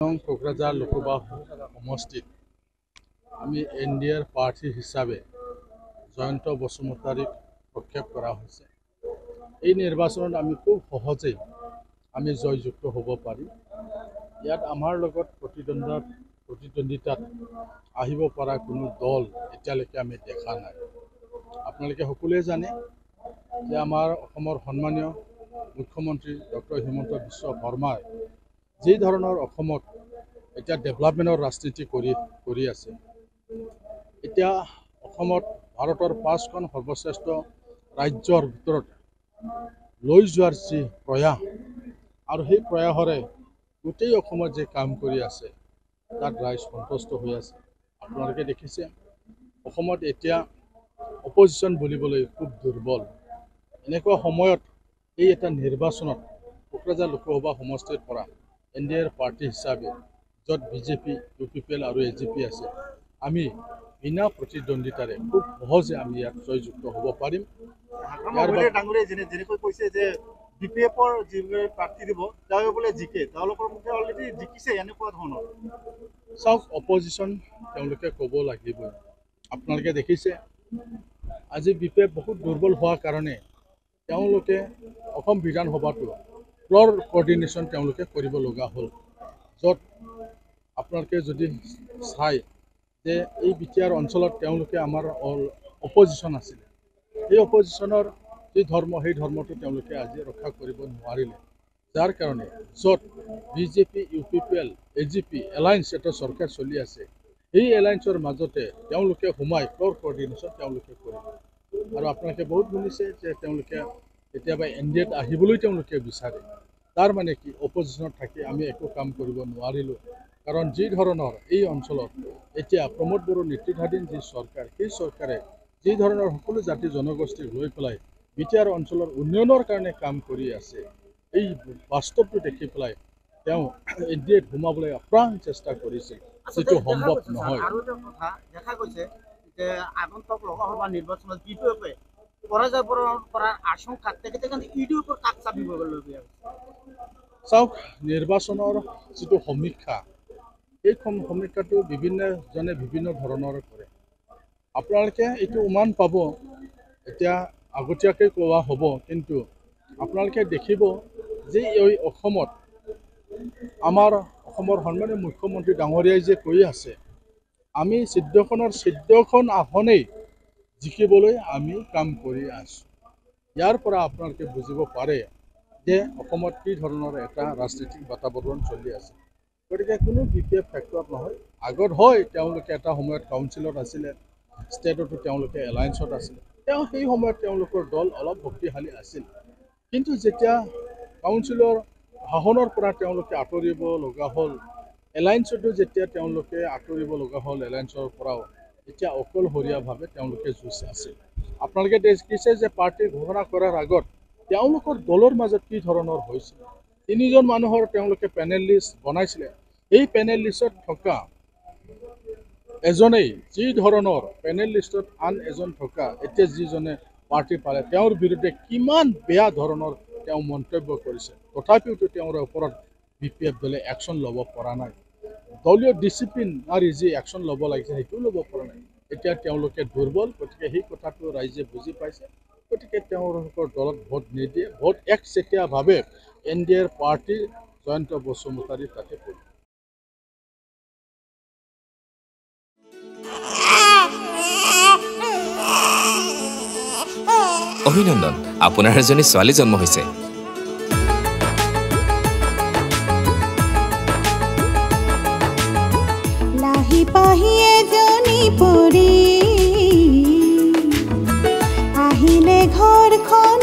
কোকৰাঝাৰ লোকসভা সমষ্টিত আমি এনডিএৰ প্ৰাৰ্থী হিচাপে জয়ন্ত বসুমতাৰীক প্ৰক্ষেপ কৰা হৈছে। এই নিৰ্বাচনত আমি খুব সহজেই আমি জয়যুক্ত হ'ব পাৰিম। ইয়াত আমাৰ লগত প্ৰতিদ্বন্দ্বিতাত আহিব পৰা কোনো দল এতিয়ালৈকে আমি দেখা নাই। আপোনালোকে সকলোৱে জানে যে আমাৰ অসমৰ সন্মানীয় মুখ্যমন্ত্ৰী ডক্টৰ হিমন্ত বিশ্ব শৰ্মাই যি ধৰণৰ অসমত এতিয়া ডেভেলপমেণ্টৰ ৰাজনীতি কৰি আছে। এতিয়া অসমত ভাৰতৰ 5খন সৰ্বশ্ৰেষ্ঠ ৰাজ্যৰ ভিতৰত লৈ যোৱাৰ যি প্ৰয়াস আৰু সেই প্ৰয়াসৰে গোটেই অসমত যে কাম কৰি আছে তাত ৰাইজ সন্তুষ্ট হৈ আছে। আপোনালোকে দেখিছে অসমত এতিয়া অপজিশ্যন বুলিবলৈ খুব দুৰ্বল। এনেকুৱা সময়ত এই এটা নিৰ্বাচনত কোকৰাঝাৰ লোকসভা সমষ্টিৰ পৰা এনডিএৰ প্ৰাৰ্থী হিচাপে য'ত বিজেপি, UPPL আৰু AGP আছে, আমি বিনা প্ৰতিদ্বন্দ্বিতাৰে খুব সহজে আমি ইয়াত জয়যুক্ত হ'ব পাৰিম। যেনেকৈ কৈছে যে BPFৰ যিবোৰ প্ৰাৰ্থী দিব তেওঁ বোলে জিকে, তেওঁলোকৰ মুখে অলৰেডি জিকিছে, এনেকুৱা ধৰণৰ। চাওক, অপজিশ্যন তেওঁলোকে ক'ব লাগিবই। আপোনালোকে দেখিছে আজি BPF বহুত দুৰ্বল হোৱাৰ কাৰণে তেওঁলোকে অসম বিধানসভাটো ফ্ল'ৰ কোঅৰ্ডিনেশ্যন তেওঁলোকে কৰিব লগা হ'ল। য'ত আপোনালোকে যদি চাই যে এই বিটিআৰ অঞ্চলত তেওঁলোকে আমাৰ অপজিশ্যন আছিলে, এই অপজিশ্যনৰ যি ধৰ্ম সেই ধৰ্মটো তেওঁলোকে আজি ৰক্ষা কৰিব নোৱাৰিলে। যাৰ কাৰণে য'ত বিজেপি, UPPL, AGP এলায়েন্স এটা চৰকাৰ চলি আছে, এই এলায়েন্সৰ মাজতে তেওঁলোকে সোমাই ফ্ল'ৰ কোঅৰ্ডিনেশ্যন তেওঁলোকে কৰিব। আৰু আপোনালোকে বহুত শুনিছে যে তেওঁলোকে কেতিয়াবা NDAত আহিবলৈ তেওঁলোকে বিচাৰে। তাৰ মানে কি, অপজিশ্যনত থাকি আমি একো কাম কৰিব নোৱাৰিলোঁ। কাৰণ যি ধৰণৰ এই অঞ্চলত এতিয়া প্ৰমোদ বড়োৰ নেতৃত্বাধীন যি চৰকাৰ, সেই চৰকাৰে যি ধৰণৰ সকলো জাতি জনগোষ্ঠীক লৈ পেলাই বিটিআৰ অঞ্চলৰ উন্নয়নৰ কাৰণে কাম কৰি আছে, এই বাস্তৱটো দেখি পেলাই তেওঁ NDAত সোমাবলৈ আপ্ৰাণ চেষ্টা কৰিছিল, যিটো সম্ভৱ নহয়। আৰু এটা কথা দেখা গৈছে যে আগন্তুক লোকসভা নিৰ্বাচনত BPFে পৰাজয় বৰণ কৰাৰ আশংকা তেখেতে কিন্তু ইডিৰ ওপৰত কাষ চাপিবলগীয়া হৈছে। চাওক, নিৰ্বাচনৰ যিটো সমীক্ষা, এই সমীক্ষাটো বিভিন্নজনে বিভিন্ন ধৰণৰ কৰে। আপোনালোকে এইটো উমান পাব, এতিয়া আগতীয়াকৈ কোৱা হ'ব, কিন্তু আপোনালোকে দেখিব যে এই অসমত আমাৰ অসমৰ সন্মানীয় মুখ্যমন্ত্ৰী ডাঙৰীয়াই যে কৈ আছে আমি 14খন আসনেই জিকিবলৈ আমি কাম কৰি আছোঁ। ইয়াৰ পৰা আপোনালোকে বুজিব পাৰে যে অসমত কি ধৰণৰ এটা ৰাজনৈতিক বাতাবৰণ চলি আছে। গতিকে কোনো BPF ফেক্টৰত নহয়। আগত হয় তেওঁলোকে এটা সময়ত কাউন্সিলত আছিলে, ষ্টেটতো তেওঁলোকে এলায়েন্সত আছিলে, সেই সময়ত তেওঁলোকৰ দল অলপ শক্তিশালী আছিল। কিন্তু যেতিয়া কাউন্সিলৰ শাসনৰ পৰা তেওঁলোকে আঁতৰিব লগা হ'ল, এলায়েন্সতো যেতিয়া তেওঁলোকে আঁতৰিব লগা হ'ল এলায়েন্সৰ পৰাও, এতিয়া অকলশৰীয়াভাৱে তেওঁলোকে যুঁজ আছিল। আপোনালোকে দেখিছে যে পাৰ্টি ঘোষণা কৰাৰ আগত তেওঁলোকৰ দলৰ মাজত কি ধৰণৰ হৈছিল। 3জন মানুহৰ তেওঁলোকে পেনেল লিষ্ট বনাইছিলে। এই পেনেল লিষ্টত থকা এজনেই যি ধৰণৰ পেনেল লিষ্টত আন এজন থকা এতিয়া যিজনে পাৰ্টি পালে, তেওঁৰ বিৰুদ্ধে কিমান বেয়া ধৰণৰ তেওঁ মন্তব্য কৰিছে, তথাপিওতো তেওঁৰ ওপৰত BPF দলে একশ্যন ল'ব পৰা নাই। দলীয় ডিচিপ্লিন আৰু যি একশ্যন ল'ব লাগিছে সেইটোও ল'ব পৰা নাই। এতিয়া তেওঁলোকে দুৰ্বল, গতিকে সেই কথাটো ৰাইজে বুজি পাইছে। গতিকে তেওঁলোকৰ দলত ভোট নিদিয়ে, ভোট একচেটিয়াভাৱে NDAৰ প্ৰাৰ্থী জয়ন্ত বসুমতাৰী তাতে পৰিব। অভিনন্দন, আপোনাৰ এজনী ছোৱালী জন্ম হৈছে। লাহি পাহি এজনী পৰি আহিলে ঘৰখন